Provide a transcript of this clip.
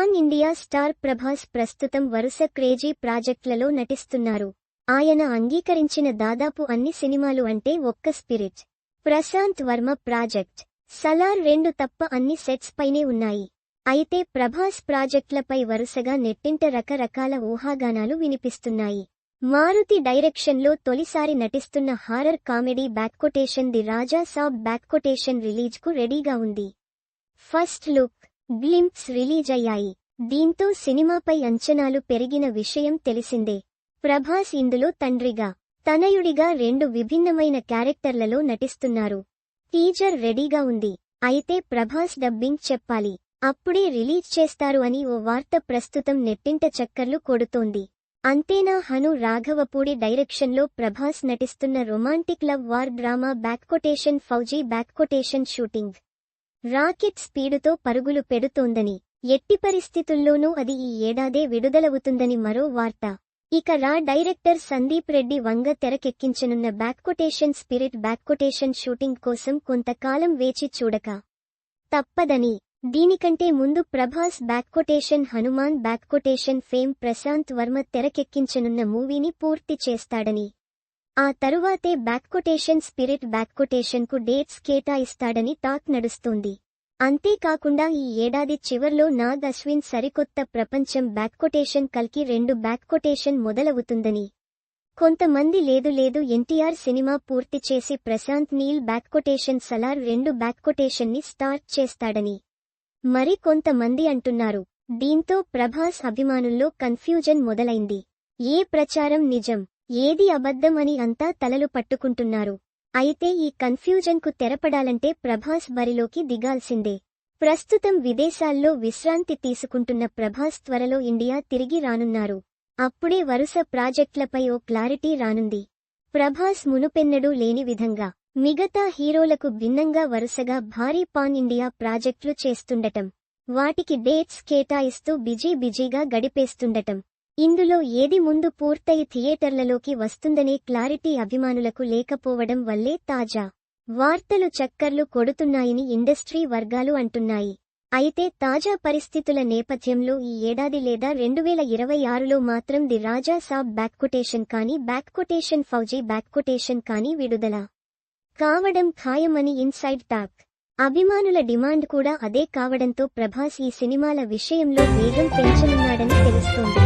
Pan India star Prabhas ప్రస్తుతం వరుస crazy ప్రాజెక్టులలో నటిస్తున్నారు. ఆయన అంగీకరించిన దాదాపు అన్ని సినిమాలు అంటే ఒక్క స్పిరిట్, ప్రశాంత్ వర్మ ప్రాజెక్ట్, సలార్ 2 తప్ప అన్ని సెట్స్ పైనే ఉన్నాయి. అయితే ప్రభాస్ ప్రాజెక్టులపై వరుసగా నెట్టింట రకరకాల ఊహాగానాలు వినిపిస్తున్నాయి. మారుతి డైరెక్షన్లో తొలిసారి నటిస్తున్న హారర్ కామెడీ బ్యాక్కొటేషన్ ది రాజా సాబ్ బ్యాక్కొటేషన్ రిలీజ్కు రెడీగా ఉంది. ఫస్ట్ లుక్, గ్లింప్స్ రిలీజ్ అయ్యాయి. దీంతో సినిమాపై అంచనాలు పెరిగిన విషయం తెలిసిందే. ప్రభాస్ ఇందులో తండ్రిగా, తనయుడిగా 2 విభిన్నమైన క్యారెక్టర్లలో నటిస్తున్నారు. టీజర్ రెడీగా ఉంది. అయితే ప్రభాస్ డబ్బింగ్ చెప్పాలి, అప్పుడే రిలీజ్ చేస్తారు అని ఓ వార్త ప్రస్తుతం నెట్టింట చక్కర్లు కొడుతోంది. అంతేనా, హను రాఘవపూడి డైరెక్షన్లో ప్రభాస్ నటిస్తున్న romantic love war drama బ్యాక్కొటేషన్ fauji బ్యాక్కొటేషన్ shooting rocket స్పీడుతో పరుగులు పెడుతోందని, ఎట్టి పరిస్థితుల్లోనూ అది ఈ ఏడాదే విడుదలవుతుందని మరో వార్త. ఇక director Sandeep Reddy Vanga తెరకెక్కించనున్న బ్యాక్కొటేషన్ spirit బ్యాక్కొటేషన్ shooting కోసం కొంతకాలం వేచి చూడక తప్పదని, దీనికంటే ముందు ప్రభాస్ బ్యాక్కొటేషన్ హనుమాన్ బ్యాక్కొటేషన్ ఫేమ్ ప్రశాంత్ వర్మ తెరకెక్కించనున్న మూవీని పూర్తి చేస్తాడని, ఆ తరువాతే బ్యాక్కొటేషన్ స్పిరిట్ బ్యాక్కొటేషన్కు డేట్స్ కేటాయిస్తాడని టాక్ నడుస్తోంది. అంతేకాకుండా ఈ ఏడాది చివర్లో నాగ్ అశ్విన్ సరికొత్త ప్రపంచం బ్యాక్కొటేషన్ కల్కి 2 బ్యాక్కొటేషన్ మొదలవుతుందని, కొంతమంది లేదు ఎన్టీఆర్ సినిమా పూర్తి చేసి ప్రశాంత్ నీల్ బ్యాక్కొటేషన్ సలార్ 2 బ్యాక్కొటేషన్ని స్టార్ట్ చేస్తాడని మరి కొంతమంది అంటున్నారు. దీంతో ప్రభాస్ అభిమానుల్లో కన్ఫ్యూజన్ మొదలైంది. ఏ ప్రచారం నిజం, ఏది అబద్ధం అని అంతా తలలు పట్టుకుంటున్నారు. అయితే ఈ కన్ఫ్యూజన్కు తెరపడాలంటే ప్రభాస్ బరిలోకి దిగాల్సిందే. ప్రస్తుతం విదేశాల్లో విశ్రాంతి తీసుకుంటున్న ప్రభాస్ త్వరలో ఇండియా తిరిగి రానున్నారు. అప్పుడే వరుస ప్రాజెక్టులపై ఓ క్లారిటీ రానుంది. ప్రభాస్ మునుపెన్నడూ లేని విధంగా మిగతా హీరోలకు భిన్నంగా వరుసగా భారీ పాన్ ఇండియా ప్రాజెక్టులు చేస్తుండటం, వాటికి డేట్స్ కేటాయిస్తూ బిజీగా గడిపేస్తుండటం, ఇందులో ఏది ముందు పూర్తయి థియేటర్లలోకి వస్తుందనే క్లారిటీ అభిమానులకు లేకపోవడం వల్లే తాజా వార్తలు చక్కర్లు కొడుతున్నాయని ఇండస్ట్రీ వర్గాలు అంటున్నాయి. అయితే తాజా పరిస్థితుల నేపథ్యంలో ఈ ఏడాది లేదా 2026లో మాత్రం ది రాజా సాబ్ బ్యాక్కొటేషన్ కానీ బ్యాక్కొటేషన్ ఫౌజీ బ్యాక్కొటేషన్ కానీ విడుదల కావడం ఖాయమని ఇన్సైడ్ టాక్. అభిమానుల డిమాండ్ కూడా అదే కావడంతో ప్రభాస్ ఈ సినిమాల విషయంలో వేగం పెంచనున్నాడని తెలుస్తోంది.